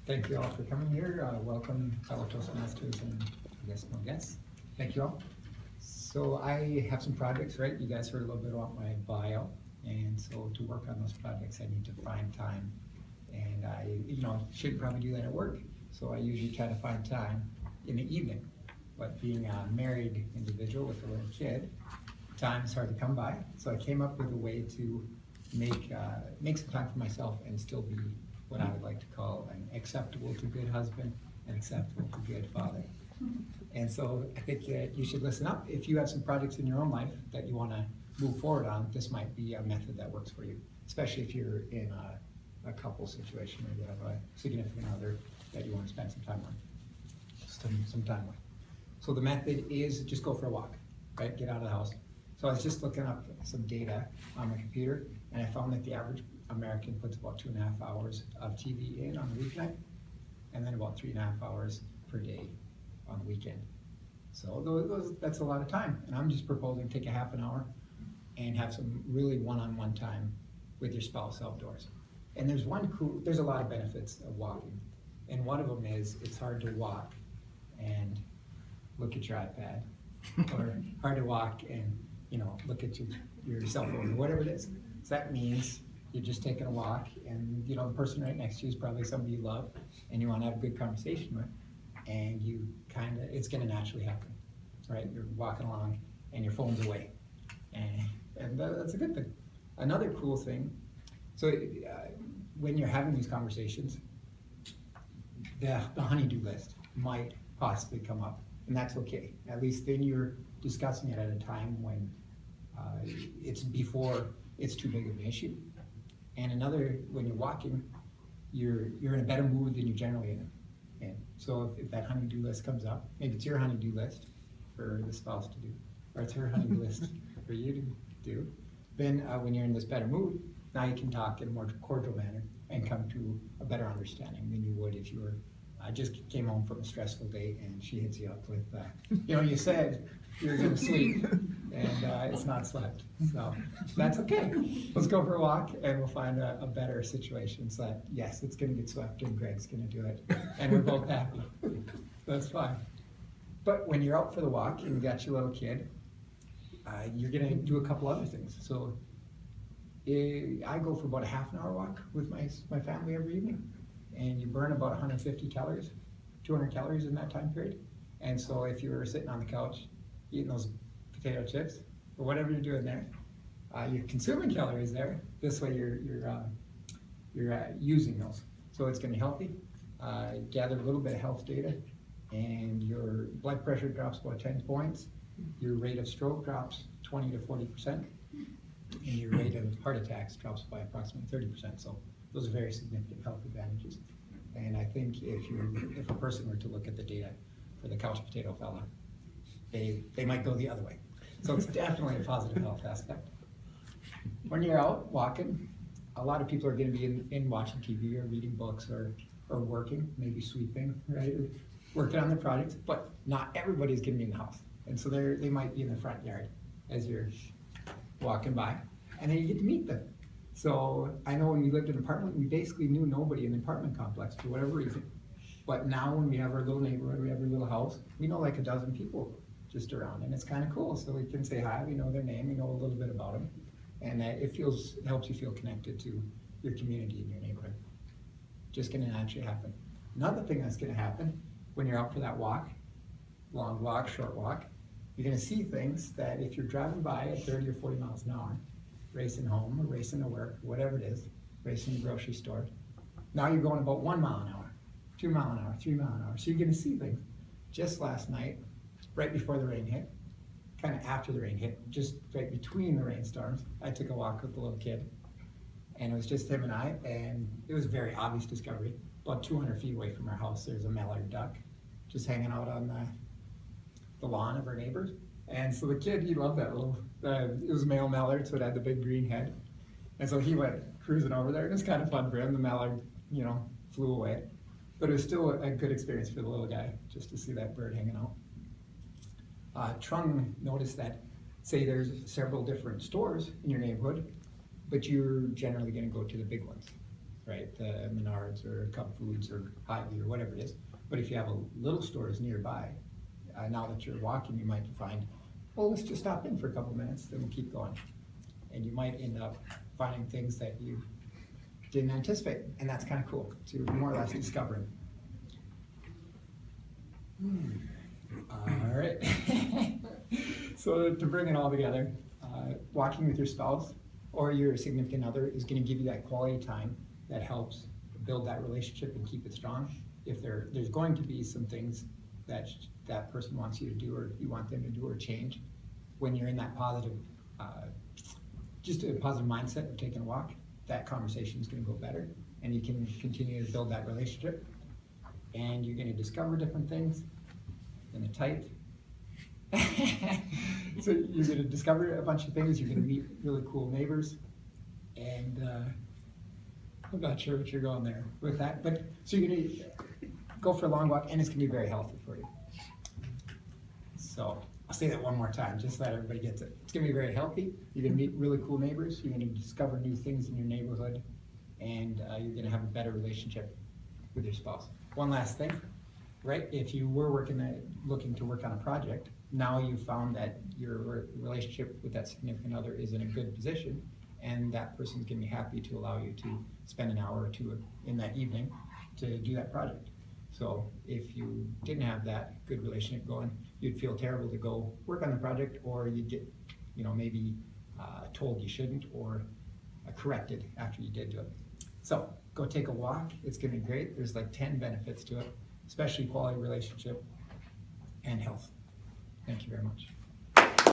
Thank you all for coming here. Welcome, fellow Toastmasters and I guess no guests. Thank you all. So I have some projects, right? You guys heard a little bit about my bio. And so to work on those projects, I need to find time. And I, should probably do that at work. So I usually try to find time in the evening. But being a married individual with a little kid, time's hard to come by. So I came up with a way to make some time for myself and still be what I would like to call an acceptable to good husband and acceptable to good father. And so I think that you should listen up. If you have some projects in your own life that you want to move forward on, this might be a method that works for you, especially if you're in a couple situation or you have a significant other that you want to spend some time with. So the method is just go for a walk, right? Get out of the house. So I was just looking up some data on my computer, and I found that the average American puts about 2.5 hours of TV in on the weeknight, and then about 3.5 hours per day on the weekend. So that's a lot of time, and I'm just proposing take a half an hour and have some really one-on-one time with your spouse outdoors. And there's a lot of benefits of walking, and one of them is it's hard to walk and look at your iPad, or hard to walk and look at your cell phone or whatever it is. So that means you're just taking a walk, and the person right next to you is probably somebody you love and you want to have a good conversation with, and it's going to naturally happen, right? You're walking along and your phone's away, and that's a good thing. Another cool thing, so when you're having these conversations, the honey-do list might possibly come up, and that's okay. At least then you're discussing it at a time when it's before it's too big of an issue. And another, when you're walking, you're in a better mood than you're generally in. So if that honey-do list comes up, maybe it's your honey-do list for the spouse to do, or it's her honey-do list for you to do, then when you're in this better mood, now you can talk in a more cordial manner and come to a better understanding than you would if you were just came home from a stressful day and she hits you up with, you said you're going to sleep and it's not slept. So that's okay. Let's go for a walk and we'll find a better situation so that, yes, it's going to get swept and Greg's going to do it and we're both happy. That's fine. But when you're out for the walk and you got your little kid, you're going to do a couple other things. So I go for about a half an hour walk with my family every evening. And you burn about 150 calories, 200 calories in that time period. And so if you were sitting on the couch eating those potato chips or whatever you're doing there, you're consuming calories there. This way you're using those. So it's going to be healthy. Gather a little bit of health data, and your blood pressure drops about 10 points. Your rate of stroke drops 20 to 40%, and your rate of heart attacks drops by approximately 30%. So those are very significant health advantages. And I think if a person were to look at the data for the couch potato fella, they might go the other way. So it's definitely a positive health aspect. When you're out walking, a lot of people are going to be in watching TV or reading books or working, maybe sweeping, right? Or working on their projects, but not everybody's going to be in the house. And so they might be in the front yard as you're walking by, and then you get to meet them. So I know when we lived in an apartment, we basically knew nobody in the apartment complex for whatever reason. But now when we have our little neighborhood, we have our little house, we know like a dozen people just around, and it's kind of cool. So we can say hi, we know their name, we know a little bit about them, and it helps you feel connected to your community and your neighborhood. Just going to naturally happen. Another thing that's going to happen when you're out for that walk, long walk, short walk, you're going to see things that if you're driving by at 30 or 40 miles an hour, racing home or racing to work, whatever it is, racing to the grocery store. Now you're going about 1 mile an hour, 2 mile an hour, 3 mile an hour. So you're going to see things. Just last night, right before the rain hit, kind of after the rain hit, just right between the rainstorms, I took a walk with the little kid. And it was just him and I, and it was a very obvious discovery. About 200 feet away from our house, there's a mallard duck just hanging out on the lawn of our neighbors. And so the kid, he loved that little, it was a male mallard, so it had the big green head. And so he went cruising over there. It was kind of fun for him. The mallard, flew away. But it was still a good experience for the little guy, just to see that bird hanging out. Trung noticed that, say there's several different stores in your neighborhood, but you're generally going to go to the big ones. right? The Menards or Cub Foods or Hy-Vee or whatever it is. But if you have a little stores nearby, now that you're walking, you might find, well, let's just stop in for a couple minutes, then we'll keep going. And you might end up finding things that you didn't anticipate, and that's kind of cool to more or less discovering. All right. So to bring it all together, walking with your spouse or your significant other is going to give you that quality time that helps build that relationship and keep it strong. If there's going to be some things that that person wants you to do or you want them to do or change, when you're in that positive, just a positive mindset of taking a walk, that conversation is going to go better, and you can continue to build that relationship, and you're going to discover different things. You're going to type. So you're going to discover a bunch of things. You're going to meet really cool neighbors, and I'm not sure what you're going there with that, but so you're going to go for a long walk, and it's going to be very healthy for you. So I'll say that one more time, just so that everybody gets it. It's going to be very healthy. You're going to meet really cool neighbors. You're going to discover new things in your neighborhood, and you're going to have a better relationship with your spouse. One last thing, right? If you were looking to work on a project, now you found that your relationship with that significant other is in a good position, and that person's going to be happy to allow you to spend an hour or two in that evening to do that project. So if you didn't have that good relationship going, you'd feel terrible to go work on the project, or you'd get, maybe told you shouldn't, or corrected after you did do it. So go take a walk. It's gonna be great. There's like 10 benefits to it, especially quality relationship and health. Thank you very much.